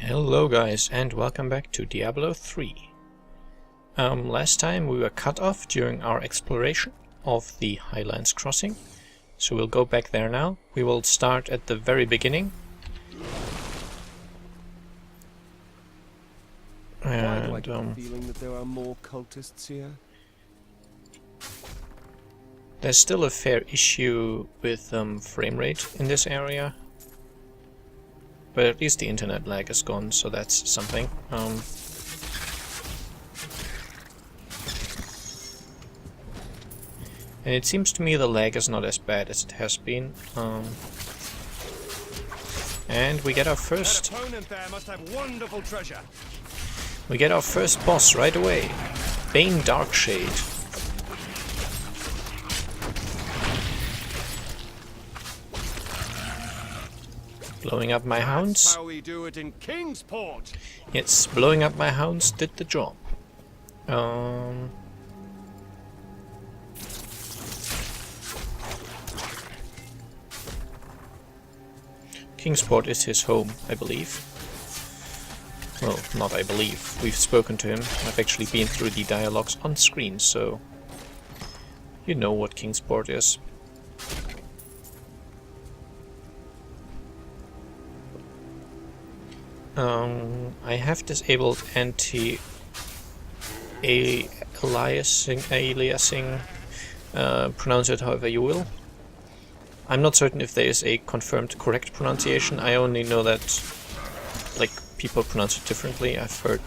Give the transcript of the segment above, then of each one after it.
Hello guys, and welcome back to Diablo 3. Last time we were cut off during our exploration of the Highlands crossing, so we'll go back there now. We will start at the very beginning. And Why do I get the feeling that there are more cultists here? there's still a fair issue with frame rate in this area. But at least the internet lag is gone, so that's something. And it seems to me the lag is not as bad as it has been. And we get our first... That opponent there must have wonderful treasure. We get our first boss right away. Bane Darkshade. Blowing up my hounds. That's how we do it in Kingsport. Yes, blowing up my hounds did the job. Kingsport is his home, I believe. Well, not I believe. We've spoken to him. I've actually been through the dialogues on screen, so you know what Kingsport is. I have disabled anti-aliasing, pronounce it however you will. I'm not certain if there is a confirmed correct pronunciation. I only know that like people pronounce it differently. I've heard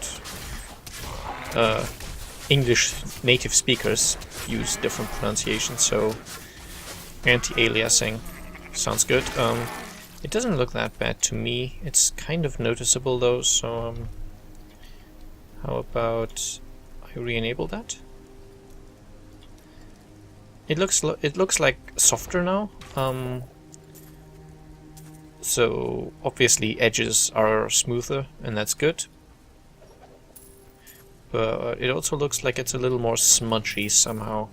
English native speakers use different pronunciations, so anti-aliasing sounds good. It doesn't look that bad to me. It's kind of noticeable though, so how about I re-enable that? It looks like softer now. So obviously edges are smoother, and that's good. But it also looks like it's a little more smudgy somehow.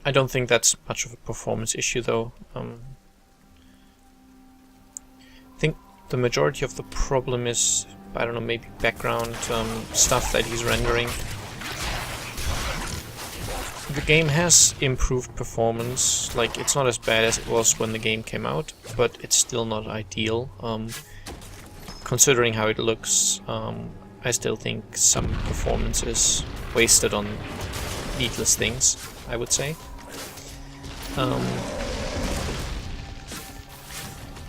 I don't think that's much of a performance issue though. I think the majority of the problem is, I don't know, maybe background stuff that he's rendering. The game has improved performance, like it's not as bad as it was when the game came out, but it's still not ideal. Considering how it looks, I still think some performance is wasted on needless things, I would say.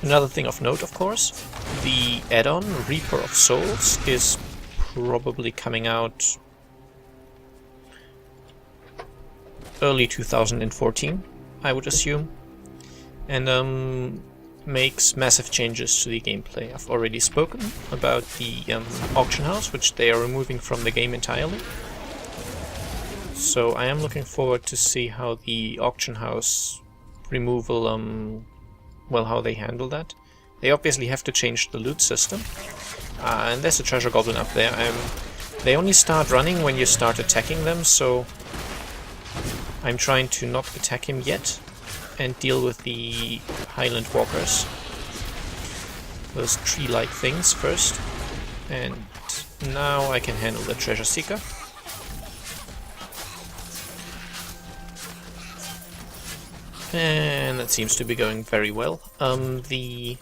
Another thing of note, of course, the add-on Reaper of Souls is probably coming out early 2014, I would assume, and makes massive changes to the gameplay. I've already spoken about the auction house, which they are removing from the game entirely. So I am looking forward to see how the auction house removal, well, how they handle that. They obviously have to change the loot system. And there's a treasure goblin up there. They only start running when you start attacking them, so I'm trying to not attack him yet and deal with the Highland walkers. Those tree-like things first. And now I can handle the treasure seeker. And that seems to be going very well. The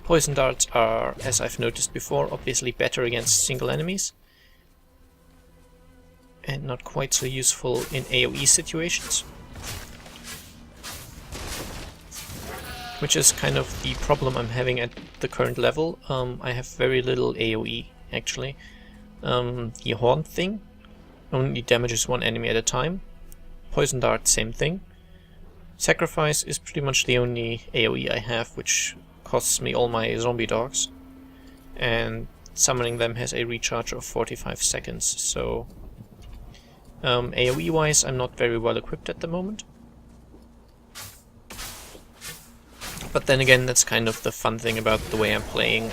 poison darts are, as I've noticed before, obviously better against single enemies. And not quite so useful in AoE situations. Which is kind of the problem I'm having at the current level. I have very little AoE, actually. The horn thing only damages one enemy at a time. Poison dart, same thing. Sacrifice is pretty much the only AoE I have, which costs me all my zombie dogs. And summoning them has a recharge of 45 seconds, so AoE wise I'm not very well equipped at the moment. But then again, that's kind of the fun thing about the way I'm playing.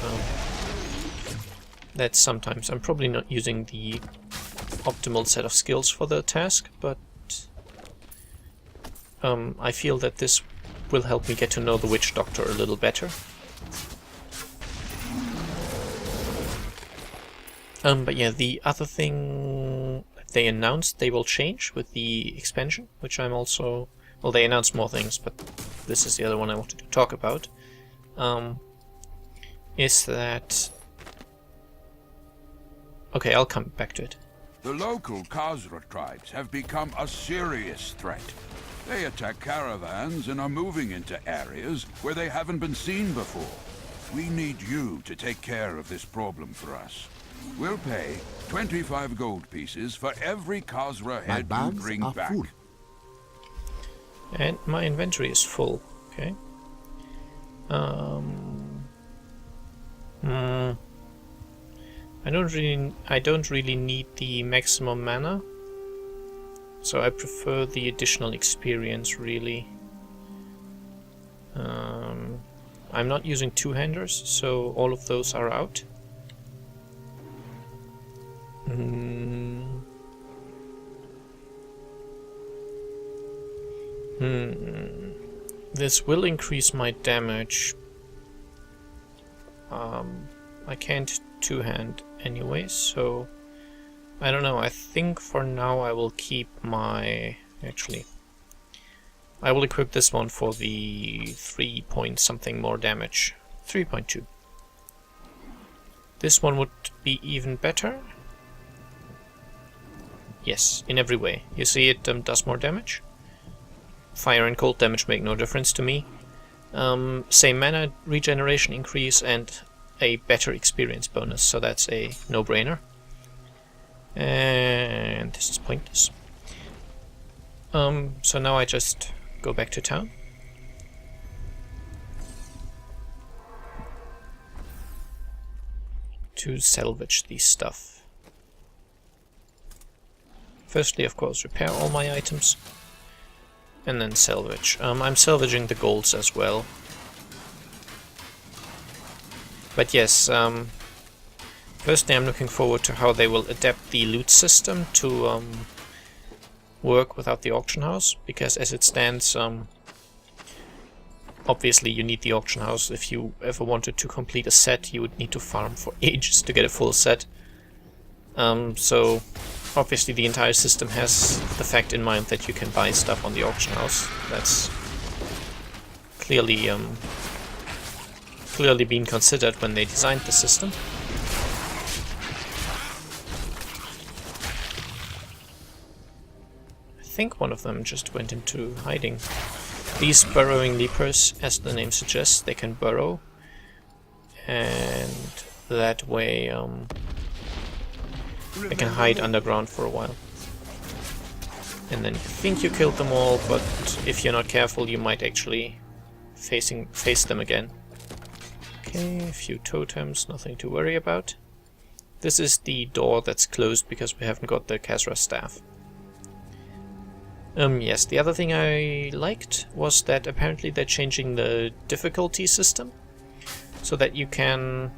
That sometimes I'm probably not using the optimal set of skills for the task, but I feel that this will help me get to know the Witch Doctor a little better. But yeah, the other thing they announced they will change with the expansion, which I'm also... Well, they announced more things, but this is the other one I wanted to talk about. Is that... Okay, I'll come back to it. The local Khazra tribes have become a serious threat. They attack caravans and are moving into areas where they haven't been seen before. We need you to take care of this problem for us. We'll pay 25 gold pieces for every Khazra head you bring back. Full. And my inventory is full. Okay. I don't really need the maximum mana, so I prefer the additional experience, really. I'm not using two-handers, so all of those are out. This will increase my damage. I can't two-hand anyway, so I don't know. I think for now I will keep my... Actually, I will equip this one for the 3 point something more damage. 3.2. This one would be even better. Yes, in every way. You see, it does more damage. Fire and cold damage make no difference to me. Same mana regeneration increase and a better experience bonus, so that's a no-brainer. And this is pointless. So now I just go back to town. To salvage the stuff. Firstly, of course, repair all my items. And then salvage. I'm salvaging the golds as well. But yes, firstly I'm looking forward to how they will adapt the loot system to work without the auction house, because as it stands, obviously you need the auction house. If you ever wanted to complete a set, you would need to farm for ages to get a full set. So obviously the entire system has the fact in mind that you can buy stuff on the auction house. That's clearly been considered when they designed the system. I think one of them just went into hiding. These burrowing leapers, as the name suggests, they can burrow, and that way they can hide underground for a while. And then you think you killed them all, but if you're not careful you might actually face them again. Okay, a few totems, nothing to worry about. This is the door that's closed because we haven't got the Khazra staff. Yes, the other thing I liked was that apparently they're changing the difficulty system so that you can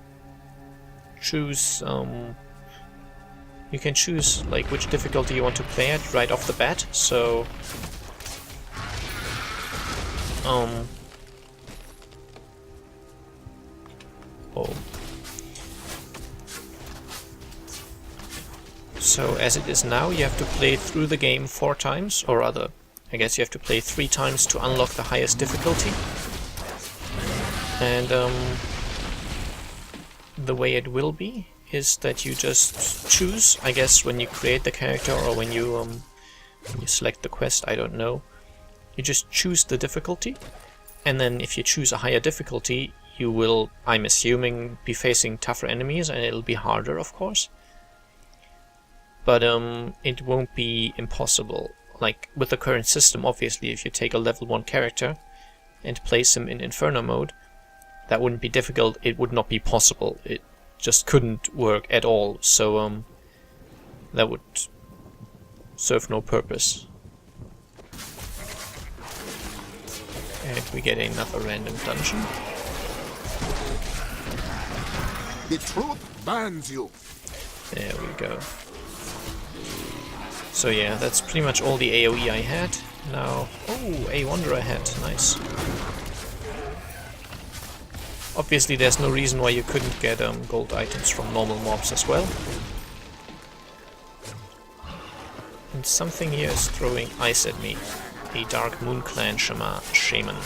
choose like which difficulty you want to play at right off the bat. So So as it is now, you have to play through the game 4 times, or rather, I guess you have to play 3 times to unlock the highest difficulty. And the way it will be is that you just choose, I guess when you create the character or when you select the quest, I don't know. You just choose the difficulty, and then if you choose a higher difficulty, you will, I'm assuming, be facing tougher enemies, and it'll be harder, of course. But it won't be impossible. Like with the current system, obviously, if you take a level 1 character and place him in Inferno mode, that wouldn't be difficult, it would not be possible. It just couldn't work at all, so that would serve no purpose. And we get another random dungeon. The truth burns you. There we go. So yeah, that's pretty much all the AoE I had. Now, oh, a Wanderer hat, nice. Obviously there's no reason why you couldn't get gold items from normal mobs as well. And something here is throwing ice at me. A Dark Moon Clan shaman.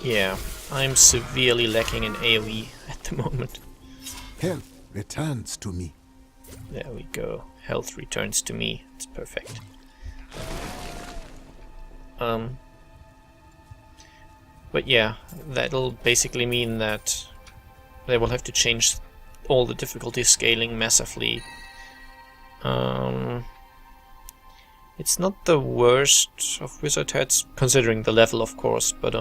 Yeah, I'm severely lacking in AoE at the moment. Health returns to me. There we go. Health returns to me. It's perfect. But yeah, that'll basically mean that they will have to change all the difficulty scaling massively. It's not the worst of wizard heads, considering the level of course, but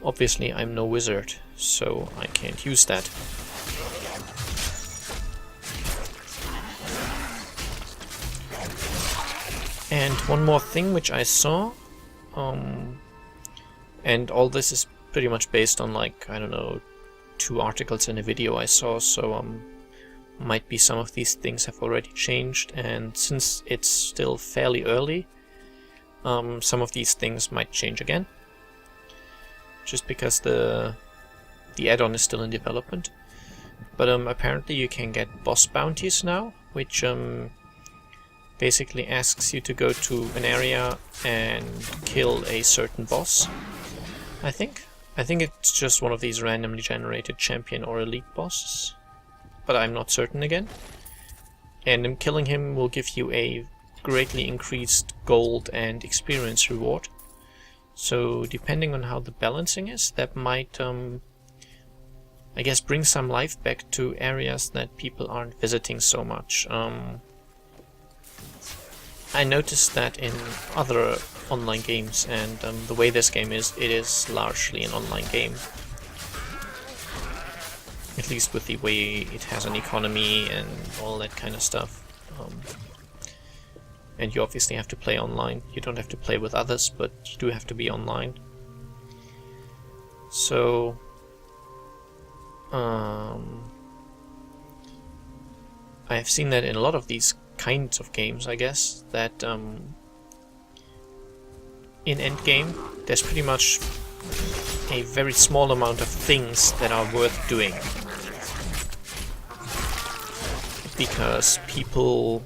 obviously I'm no wizard, so I can't use that. And one more thing which I saw, and all this is pretty much based on, like, I don't know, 2 articles in a video I saw, so might be some of these things have already changed, and since it's still fairly early, some of these things might change again, just because the add-on is still in development. But apparently you can get boss bounties now, which basically asks you to go to an area and kill a certain boss. I think it's just one of these randomly generated champion or elite bosses, but I'm not certain again. And killing him will give you a greatly increased gold and experience reward. So depending on how the balancing is, that might I guess bring some life back to areas that people aren't visiting so much. I noticed that in other online games, and the way this game is, it is largely an online game. At least with the way it has an economy and all that kind of stuff. And you obviously have to play online. You don't have to play with others, but you do have to be online. So I have seen that in a lot of these kinds of games, I guess, that in endgame there's pretty much a very small amount of things that are worth doing, because people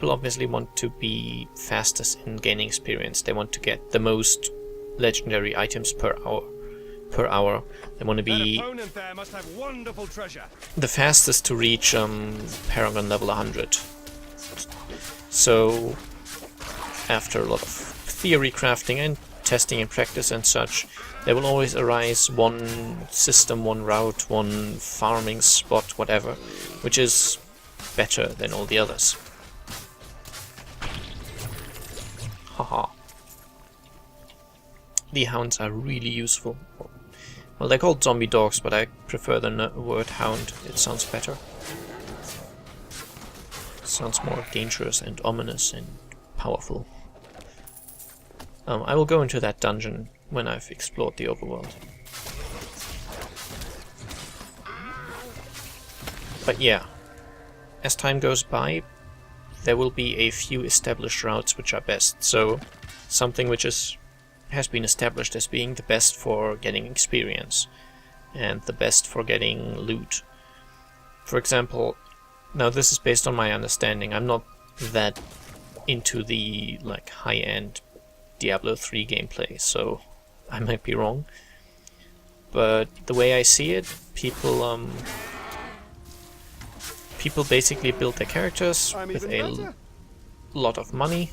obviously want to be fastest in gaining experience. They want to get the most legendary items per hour. They want to be there must have wonderful treasure. the fastest to reach Paragon level 100. So after a lot of theory crafting and testing and practice and such, there will always arise one system, one route, one farming spot, whatever, which is better than all the others. Haha. The hounds are really useful. Well, they're called zombie dogs, but I prefer the word hound. It sounds better. It sounds more dangerous and ominous and powerful. I will go into that dungeon when I've explored the overworld. But yeah, as time goes by, there will be a few established routes which are best. So something which has been established as being the best for getting experience and the best for getting loot. For example, now this is based on my understanding. I'm not that into the like high-end Diablo 3 gameplay, so I might be wrong. But the way I see it, people basically build their characters with a lot of money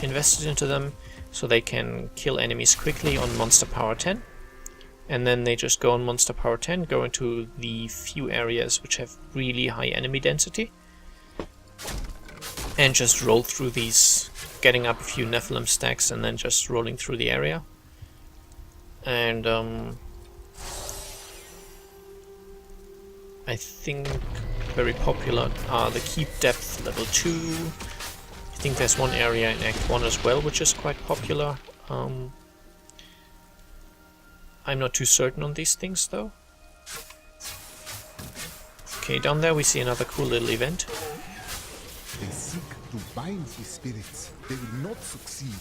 invested into them, so they can kill enemies quickly on Monster Power 10, and then they just go on Monster Power 10, go into the few areas which have really high enemy density, and just roll through these, getting up a few Nephilim stacks and then just rolling through the area. And I think very popular are the Keep Depth level 2, I think there's one area in Act 1 as well, which is quite popular. I'm not too certain on these things, though. Okay, down there we see another cool little event. They seek to bind the spirits. They will not succeed.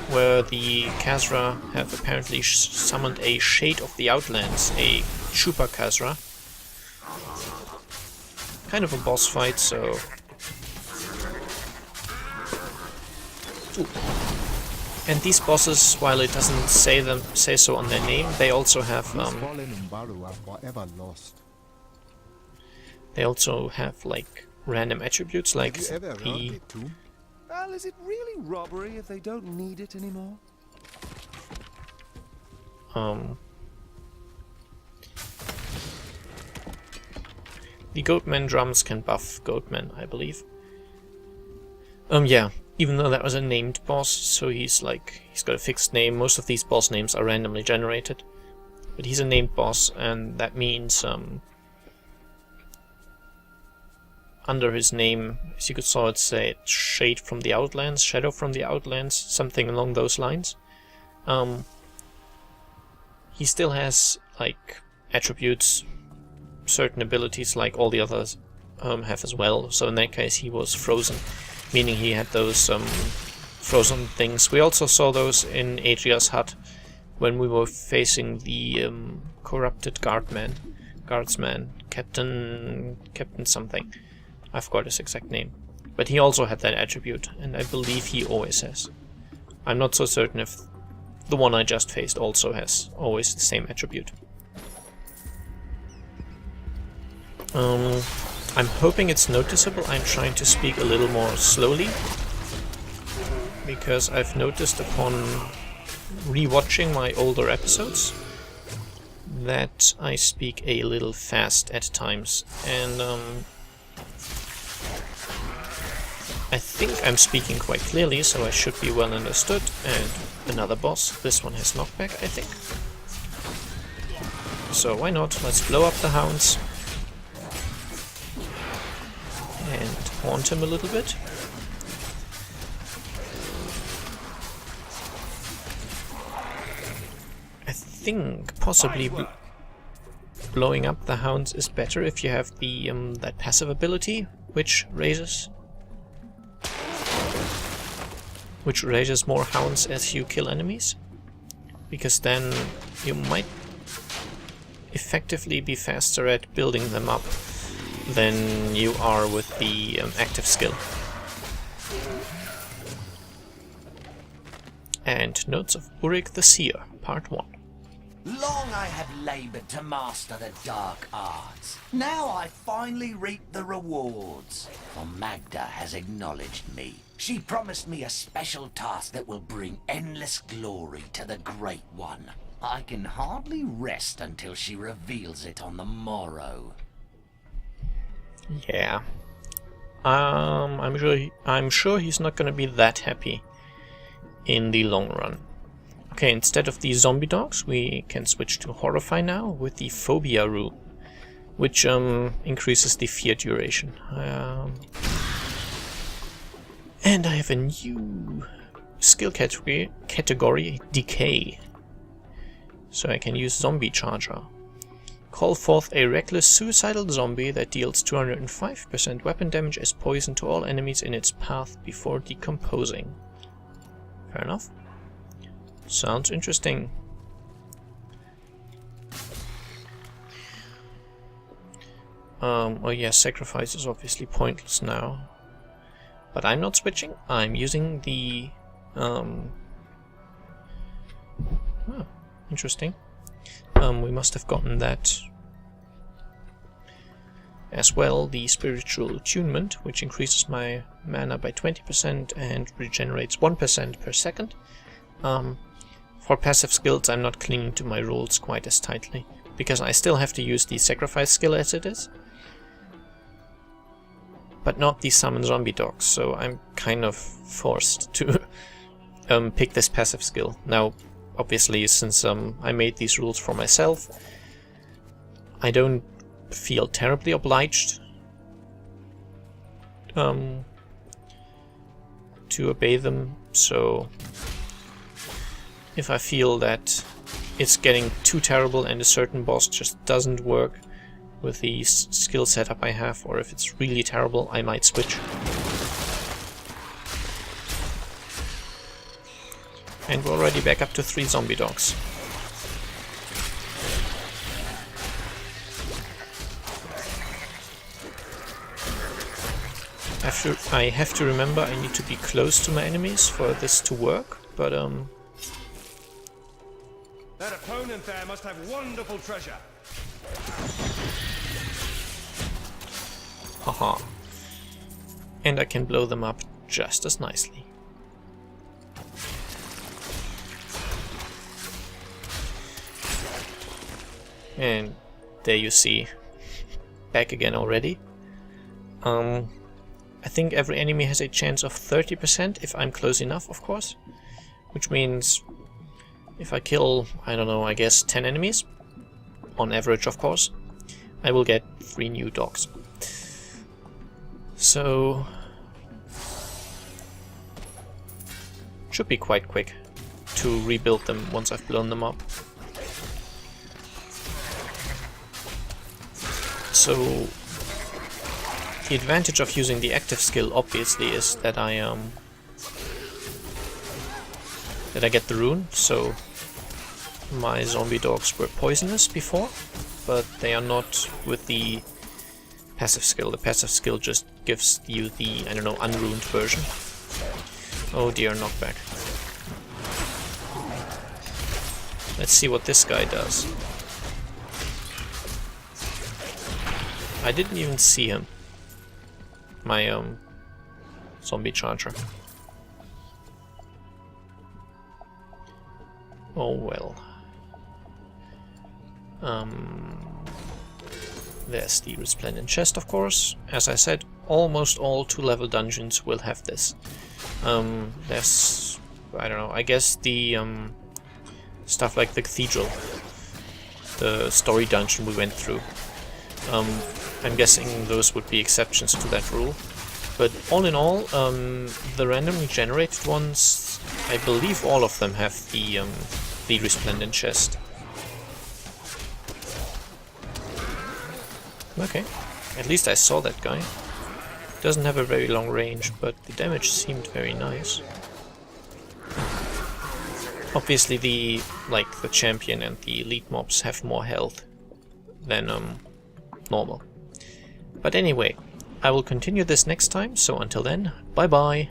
Where the Khazra have apparently summoned a Shade of the Outlands, a Chupa Khazra. Kind of a boss fight, so... Ooh. And these bosses, while it doesn't say so on their name, they also have Fallen Umbaru are forever lost. they also have like random attributes like Have you ever robbed the it too? Well, is it really robbery if they don't need it anymore? the Goatman drums can buff Goatman, I believe. Yeah, even though that was a named boss, so he's got a fixed name. Most of these boss names are randomly generated. But he's a named boss, and that means under his name, as you could saw it say, Shade from the Outlands, Shadow from the Outlands, something along those lines. He still has like attributes, certain abilities like all the others have as well. So in that case he was frozen, meaning he had those frozen things. We also saw those in Adria's hut when we were facing the corrupted guardsman, Captain something. I forgot his exact name. But he also had that attribute, and I believe he always has. I'm not so certain if the one I just faced also has always the same attribute. I'm hoping it's noticeable. I'm trying to speak a little more slowly, because I've noticed upon rewatching my older episodes that I speak a little fast at times, and I think I'm speaking quite clearly, so I should be well understood. And another boss. This one has knockback, I think. So why not? Let's blow up the hounds and haunt him a little bit. I think possibly blowing up the hounds is better if you have the that passive ability, which raises more hounds as you kill enemies, because then you might effectively be faster at building them up than you are with the active skill. And Notes of Urik the Seer, Part 1. Long I have laboured to master the dark arts. Now I finally reap the rewards. For Magda has acknowledged me. She promised me a special task that will bring endless glory to the Great One. I can hardly rest until she reveals it on the morrow. Yeah. I'm sure he's not gonna be that happy in the long run. Okay, instead of the zombie dogs, we can switch to Horrify now with the Phobia rule, which increases the fear duration. And I have a new skill category, Decay. So I can use Zombie Charger. Call forth a reckless suicidal zombie that deals 205% weapon damage as poison to all enemies in its path before decomposing. Fair enough. Sounds interesting. Oh yeah, sacrifice is obviously pointless now. But I'm not switching. I'm using the... Oh, interesting. We must have gotten that as well, the Spiritual Attunement, which increases my mana by 20% and regenerates 1% per second. For passive skills, I'm not clinging to my rules quite as tightly, because I still have to use the sacrifice skill as it is, but not the summon zombie dogs, so I'm kind of forced to pick this passive skill. Now, obviously, since I made these rules for myself, I don't feel terribly obliged to obey them, so if I feel that it's getting too terrible and a certain boss just doesn't work with the skill setup I have, or if it's really terrible, I might switch. And we're already back up to 3 zombie dogs. I have to remember I need to be close to my enemies for this to work, but That opponent there must have wonderful treasure. haha. And I can blow them up just as nicely. And there you see, back again already. I think every enemy has a chance of 30% if I'm close enough, of course. Which means if I kill, I don't know, I guess 10 enemies, on average of course, I will get 3 new dogs. So should be quite quick to rebuild them once I've blown them up. So the advantage of using the active skill obviously is that I get the rune, so my zombie dogs were poisonous before, but they are not with the passive skill. The passive skill just gives you the, I don't know, unruined version. Oh dear, knockback. Let's see what this guy does. I didn't even see him. My zombie charger. Oh well. There's the resplendent chest, of course. As I said, almost all 2-level dungeons will have this. There's, I don't know, I guess the stuff like the cathedral, the story dungeon we went through. I'm guessing those would be exceptions to that rule. But all in all, the randomly generated ones, I believe all of them have the resplendent chest. Okay, at least I saw that guy. Doesn't have a very long range, but the damage seemed very nice. Obviously the champion and the elite mobs have more health than normal. But anyway, I will continue this next time, so until then, bye bye!